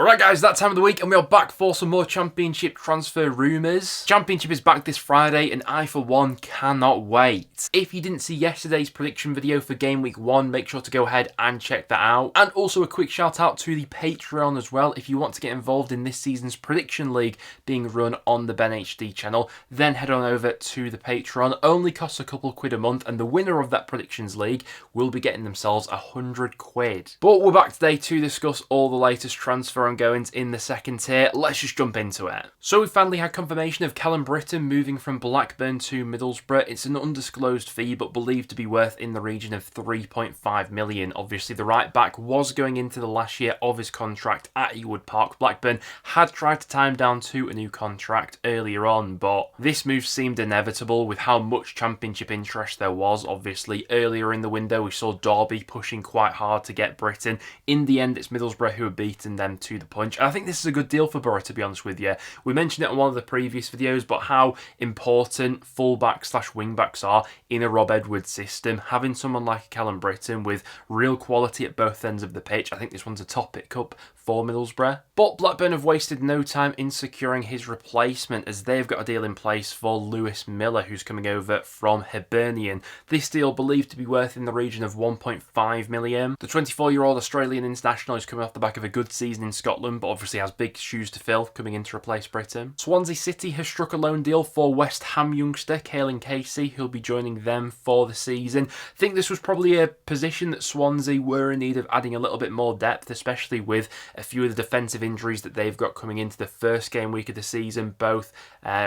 Alright guys, that time of the week and we are back for some more Championship transfer rumours. Championship is back this Friday and I for one cannot wait. If you didn't see yesterday's prediction video for game week 1, make sure to go ahead and check that out. And also a quick shout out to the Patreon as well. If you want to get involved in this season's prediction league being run on the Ben HD channel, then head on over to the Patreon. Only costs a couple quid a month and the winner of that predictions league will be getting themselves £100. But we're back today to discuss all the latest transfer ongoings in the second tier. Let's just jump into it. So we finally had confirmation of Callum Britton moving from Blackburn to Middlesbrough. It's an undisclosed fee but believed to be worth in the region of 3.5 million. Obviously the right back was going into the last year of his contract at Ewood Park. Blackburn had tried to tie him down to a new contract earlier on, but this move seemed inevitable with how much Championship interest there was. Obviously earlier in the window we saw Derby pushing quite hard to get Britton. In the end it's Middlesbrough who have beaten them to the punch. I think this is a good deal for Borough, to be honest with you. We mentioned it on one of the previous videos, but how important fullbacks / wingbacks are in a Rob Edwards system. Having someone like Callum Britton with real quality at both ends of the pitch, I think this one's a top pick-up for Middlesbrough. But Blackburn have wasted no time in securing his replacement as they've got a deal in place for Lewis Miller, who's coming over from Hibernian. This deal believed to be worth in the region of 1.5 million. The 24-year-old Australian international is coming off the back of a good season in Scotland, but obviously has big shoes to fill coming in to replace Britton. Swansea City has struck a loan deal for West Ham youngster Caelan Casey, who'll be joining them for the season. I think this was probably a position that Swansea were in need of adding a little bit more depth, especially with a few of the defensive injuries that they've got coming into the first game week of the season. Both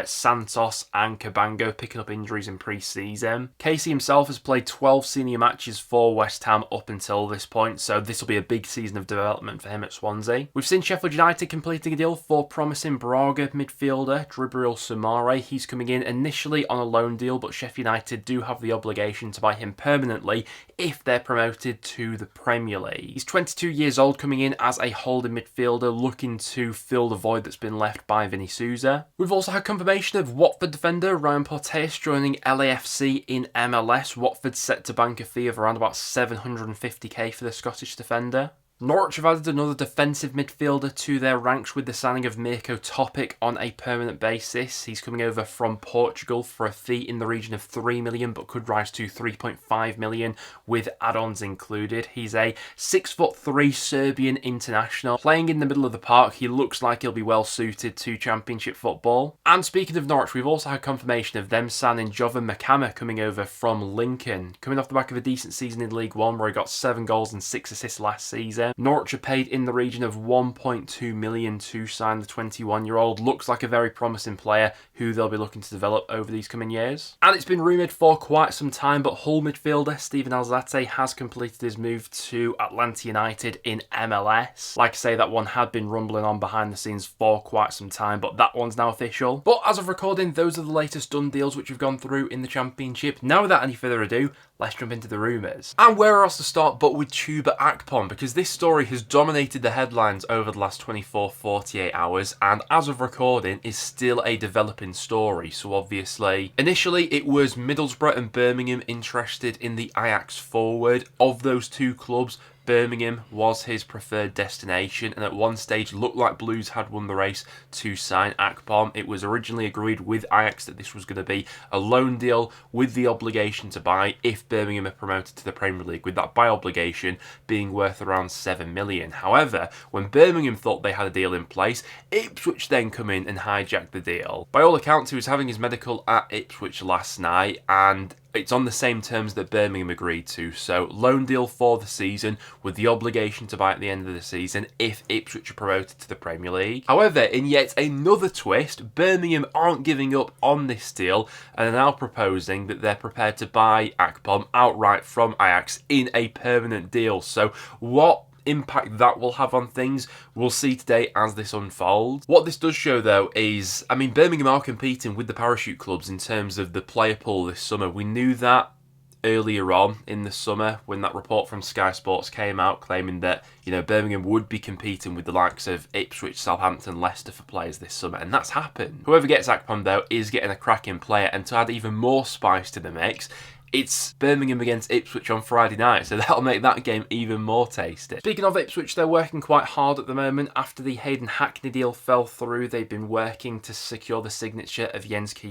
Santos and Cabango picking up injuries in pre-season. Casey himself has played 12 senior matches for West Ham up until this point, so this will be a big season of development for him at Swansea. We've seen Sheffield United completing a deal for promising Braga midfielder Dribril Sumare. He's coming in initially on a loan deal, but Sheffield United do have the obligation to buy him permanently if they're promoted to the Premier League. He's 22 years old, coming in as a holding midfielder looking to fill the void that's been left by Vinny Souza. We've also had confirmation of Watford defender Ryan Porteous joining LAFC in MLS. Watford's set to bank a fee of around about 750k for the Scottish defender. Norwich have added another defensive midfielder to their ranks with the signing of Mirko Topic on a permanent basis. He's coming over from Portugal for a fee in the region of 3 million but could rise to 3.5 million with add-ons included. He's a 6'3" Serbian international. Playing in the middle of the park, he looks like he'll be well suited to Championship football. And speaking of Norwich, we've also had confirmation of them signing Jovan Makama coming over from Lincoln. Coming off the back of a decent season in League One where he got 7 goals and 6 assists last season. Norwich are paid in the region of 1.2 million to sign the 21-year-old. Looks like a very promising player who they'll be looking to develop over these coming years. And it's been rumoured for quite some time, but Hull midfielder Steven Alzate has completed his move to Atlanta United in MLS. Like I say, that one had been rumbling on behind the scenes for quite some time, but that one's now official. But as of recording, those are the latest done deals which have gone through in the Championship. Now without any further ado, let's jump into the rumours. And where else to start but with Chuba Akpom, because this story has dominated the headlines over the last 24-48 hours and as of recording is still a developing story. So obviously, initially it was Middlesbrough and Birmingham interested in the Ajax forward. Of those two clubs, Birmingham was his preferred destination and at one stage looked like Blues had won the race to sign Akpom. It was originally agreed with Ajax that this was going to be a loan deal with the obligation to buy if Birmingham are promoted to the Premier League, with that buy obligation being worth around 7 million. However, when Birmingham thought they had a deal in place, Ipswich then come in and hijacked the deal. By all accounts, he was having his medical at Ipswich last night and it's on the same terms that Birmingham agreed to, so loan deal for the season with the obligation to buy at the end of the season if Ipswich are promoted to the Premier League. However, in yet another twist, Birmingham aren't giving up on this deal and are now proposing that they're prepared to buy Akpom outright from Ajax in a permanent deal. So what impact that will have on things, we'll see today as this unfolds. What this does show though is, I mean, Birmingham are competing with the parachute clubs in terms of the player pool this summer. We knew that earlier on in the summer when that report from Sky Sports came out claiming that, you know, Birmingham would be competing with the likes of Ipswich, Southampton, Leicester for players this summer, and that's happened. Whoever gets Akpom though is getting a cracking player, and to add even more spice to the mix, it's Birmingham against Ipswich on Friday night, so that'll make that game even more tasty. Speaking of Ipswich, they're working quite hard at the moment. After the Hayden Hackney deal fell through, they've been working to secure the signature of Yensky.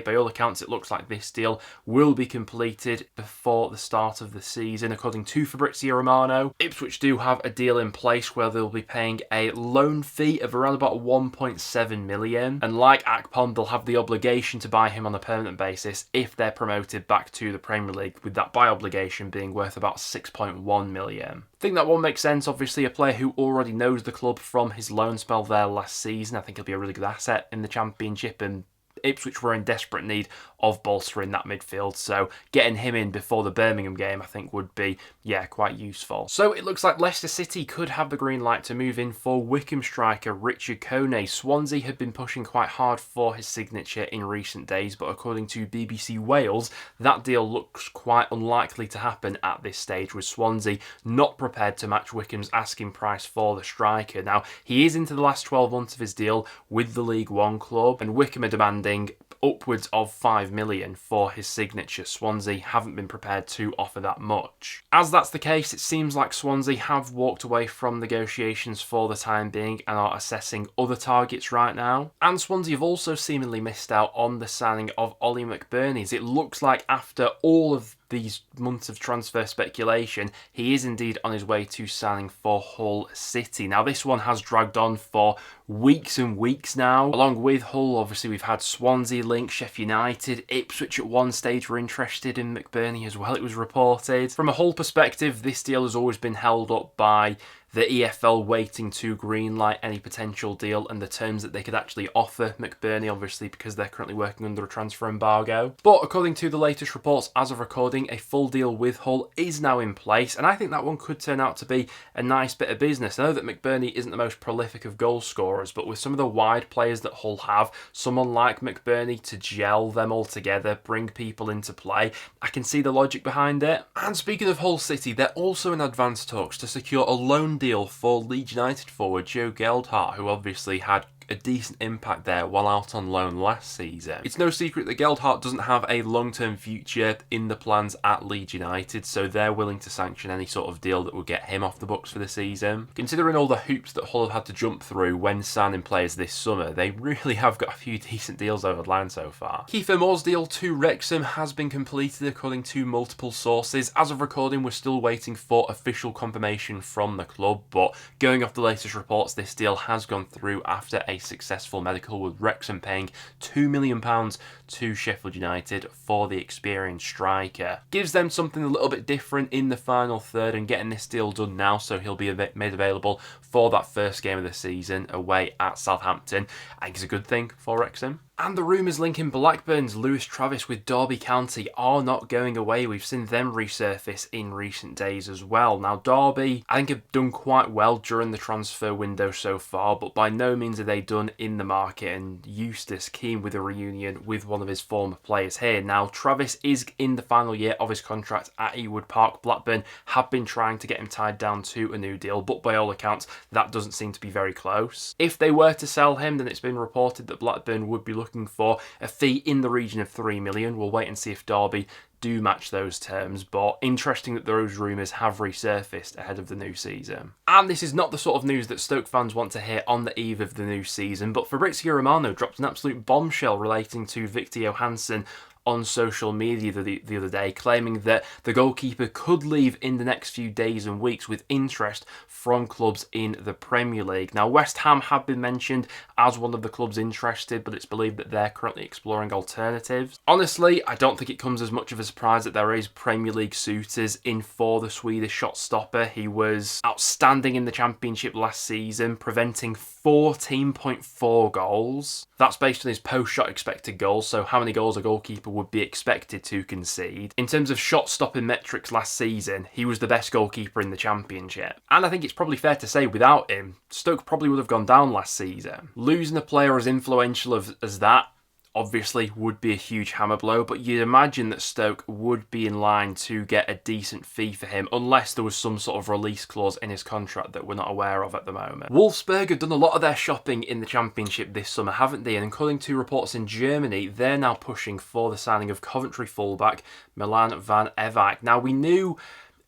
By all accounts, it looks like this deal will be completed before the start of the season, according to Fabrizio Romano. Ipswich do have a deal in place where they'll be paying a loan fee of around about 1.7 million, and like Akpom, they'll have the obligation to buy him on a permanent basis if they're promoted back to the Premier League, with that buy obligation being worth about 6.1 million. I think that one makes sense. Obviously, a player who already knows the club from his loan spell there last season. I think he'll be a really good asset in the Championship, and Ipswich were in desperate need of bolstering that midfield, so getting him in before the Birmingham game I think would be, quite useful. So it looks like Leicester City could have the green light to move in for Wickham striker Richard Kone. Swansea had been pushing quite hard for his signature in recent days, but according to BBC Wales, that deal looks quite unlikely to happen at this stage, with Swansea not prepared to match Wickham's asking price for the striker. Now, he is into the last 12 months of his deal with the League One club, and Wickham are demanding upwards of 5 million for his signature. Swansea haven't been prepared to offer that much. As that's the case, it seems like Swansea have walked away from negotiations for the time being and are assessing other targets right now. And Swansea have also seemingly missed out on the signing of Ollie McBurnie. It looks like after all of these months of transfer speculation, he is indeed on his way to signing for Hull City. Now, this one has dragged on for weeks and weeks now. Along with Hull, obviously, we've had Swansea links, Sheffield United, Ipswich at one stage were interested in McBurnie as well, it was reported. From a Hull perspective, this deal has always been held up by the EFL waiting to greenlight any potential deal and the terms that they could actually offer McBurnie, obviously because they're currently working under a transfer embargo. But according to the latest reports as of recording, a full deal with Hull is now in place, and I think that one could turn out to be a nice bit of business. I know that McBurnie isn't the most prolific of goal scorers, but with some of the wide players that Hull have, someone like McBurnie to gel them all together, bring people into play, I can see the logic behind it. And speaking of Hull City, they're also in advanced talks to secure a loan deal for Leeds United forward Joe Gelart, who obviously had a decent impact there while out on loan last season. It's no secret that Gelart doesn't have a long-term future in the plans at Leeds United, so they're willing to sanction any sort of deal that will get him off the books for the season. Considering all the hoops that Hull have had to jump through when signing players this summer, they really have got a few decent deals over the line so far. Kiefer Moore's deal to Wrexham has been completed according to multiple sources. As of recording, we're still waiting for official confirmation from the club, but going off the latest reports, this deal has gone through after a successful medical, with Wrexham paying £2 million to Sheffield United for the experienced striker. Gives them something a little bit different in the final third, and getting this deal done now so he'll be made available for that first game of the season away at Southampton, I think is a good thing for Wrexham. And the rumours linking Blackburn's Lewis Travis with Derby County are not going away. We've seen them resurface in recent days as well. Now, Derby, I think, have done quite well during the transfer window so far, but by no means are they done in the market, and Eustace keen with a reunion with one of his former players here. Now, Travis is in the final year of his contract at Ewood Park. Blackburn have been trying to get him tied down to a new deal, but by all accounts, that doesn't seem to be very close. If they were to sell him, then it's been reported that Blackburn would be looking for a fee in the region of 3 million. We'll wait and see if Derby do match those terms, but interesting that those rumours have resurfaced ahead of the new season. And this is not the sort of news that Stoke fans want to hear on the eve of the new season, but Fabrizio Romano dropped an absolute bombshell relating to Victor Johansson on social media the other day, claiming that the goalkeeper could leave in the next few days and weeks with interest from clubs in the Premier League. Now, West Ham have been mentioned as one of the clubs interested, but it's believed that they're currently exploring alternatives. Honestly, I don't think it comes as much of a surprise that there is Premier League suitors in for the Swedish shot stopper. He was outstanding in the Championship last season, preventing 14.4 goals. That's based on his post-shot expected goals, so how many goals a goalkeeper would be expected to concede. In terms of shot-stopping metrics last season, he was the best goalkeeper in the Championship. And I think it's probably fair to say without him, Stoke probably would have gone down last season. Losing a player as influential as that, obviously would be a huge hammer blow, but you'd imagine that Stoke would be in line to get a decent fee for him, unless there was some sort of release clause in his contract that we're not aware of at the moment. Wolfsburg have done a lot of their shopping in the Championship this summer, haven't they? And according to reports in Germany, they're now pushing for the signing of Coventry fullback Milan van Evac. Now, we knew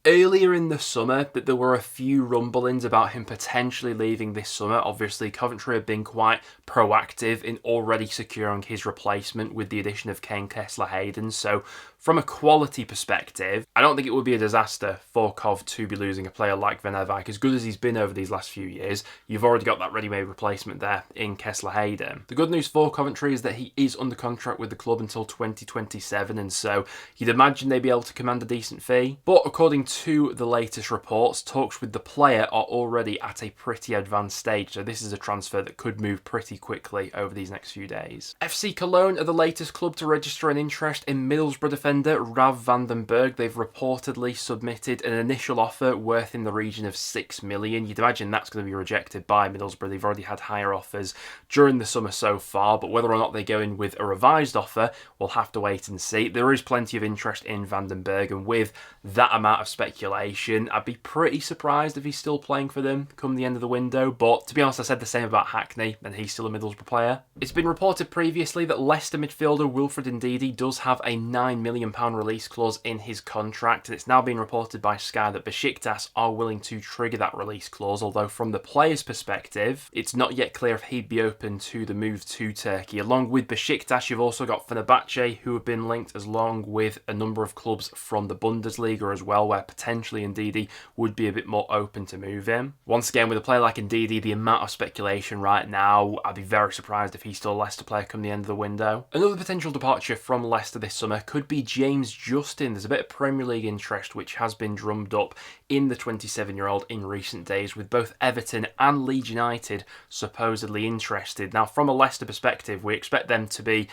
earlier in the summer that there were a few rumblings about him potentially leaving this summer. Obviously, Coventry have been quite proactive in already securing his replacement with the addition of Kane Kessler-Hayden. So from a quality perspective, I don't think it would be a disaster for Cov to be losing a player like Van Evac. As good as he's been over these last few years, you've already got that ready-made replacement there in Kessler-Hayden. The good news for Coventry is that he is under contract with the club until 2027, and so you'd imagine they'd be able to command a decent fee. But according to the latest reports, talks with the player are already at a pretty advanced stage, so this is a transfer that could move pretty quickly over these next few days. FC Cologne are the latest club to register an interest in Middlesbrough defender Rav Vandenberg. They've reportedly submitted an initial offer worth in the region of 6 million. You'd imagine that's going to be rejected by Middlesbrough. They've already had higher offers during the summer so far, but whether or not they go in with a revised offer, we'll have to wait and see. There is plenty of interest in Vandenberg, and with that amount of speculation, I'd be pretty surprised if he's still playing for them come the end of the window. But to be honest, I said the same about Hackney, and he's still a Middlesbrough player. It's been reported previously that Leicester midfielder Wilfred Ndidi does have a £9 million release clause in his contract, and it's now been reported by Sky that Besiktas are willing to trigger that release clause, although from the player's perspective, it's not yet clear if he'd be open to the move to Turkey. Along with Besiktas, you've also got Fenerbahce, who have been linked, along with a number of clubs from the Bundesliga as well, where potentially Ndidi would be a bit more open to move him. Once again, with a player like Ndidi, the amount of speculation right now, I'd be very surprised if he's still a Leicester player come the end of the window. Another potential departure from Leicester this summer could be James Justin. There's a bit of Premier League interest which has been drummed up in the 27-year-old in recent days, with both Everton and Leeds United supposedly interested. Now, from a Leicester perspective, we expect them to be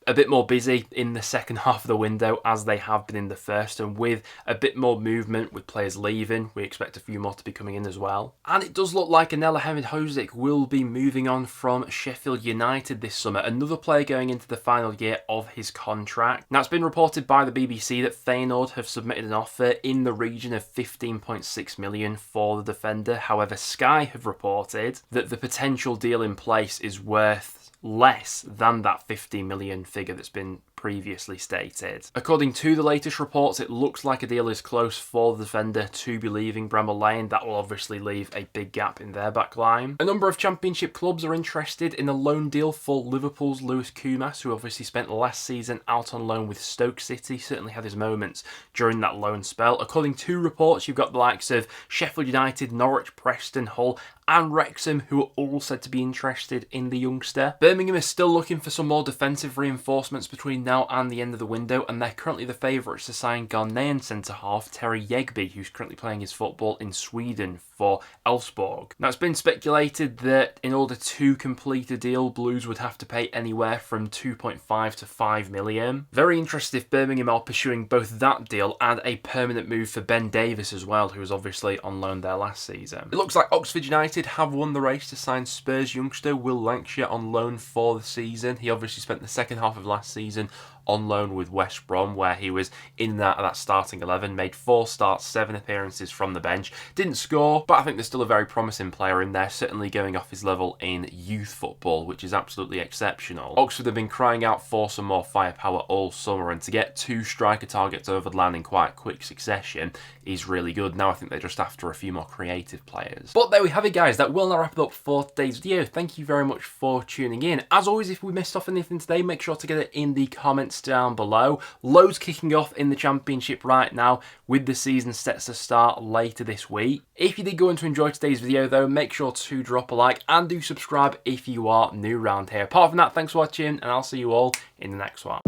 a bit more busy in the second half of the window as they have been in the first, and with a bit more movement with players leaving, we expect a few more to be coming in as well. And it does look like Hosik will be moving on from Sheffield United this summer, another player going into the final year of his contract. Now, it's been reported by the BBC that Feyenoord have submitted an offer in the region of 15.6 million for the defender. However, Sky have reported that the potential deal in place is worth less than that 50 million figure that's been previously stated. According to the latest reports, it looks like a deal is close for the defender to be leaving Bramall Lane. That will obviously leave a big gap in their back line. A number of Championship clubs are interested in a loan deal for Liverpool's Lewis Kumas, who obviously spent last season out on loan with Stoke City. Certainly had his moments during that loan spell. According to reports, you've got the likes of Sheffield United, Norwich, Preston, Hull and Wrexham, who are all said to be interested in the youngster. Birmingham is still looking for some more defensive reinforcements between now and the end of the window, and they're currently the favourites to sign Ghanaian centre-half Terry Yegby, who's currently playing his football in Sweden for Wolfsburg. Now, it's been speculated that in order to complete a deal, Blues would have to pay anywhere from 2.5 to 5 million. Very interested if Birmingham are pursuing both that deal and a permanent move for Ben Davies as well, who was obviously on loan there last season. It looks like Oxford United have won the race to sign Spurs youngster Will Lancashire on loan for the season. He obviously spent the second half of last season on loan with West Brom, where he was in and out of that starting 11, made 4 starts, 7 appearances from the bench. Didn't score, but I think there's still a very promising player in there, certainly going off his level in youth football, which is absolutely exceptional. Oxford have been crying out for some more firepower all summer, and to get 2 striker targets over the line in quite quick succession is really good. Now I think they're just after a few more creative players. But there we have it, guys. That will now wrap it up for today's video. Thank you very much for tuning in. As always, if we missed off anything today, make sure to get it in the comments down below. Loads kicking off in the Championship right now, with the season set to start later this week. If you did go on to enjoy today's video though, make sure to drop a like and do subscribe if you are new around here. Apart from that, thanks for watching, and I'll see you all in the next one.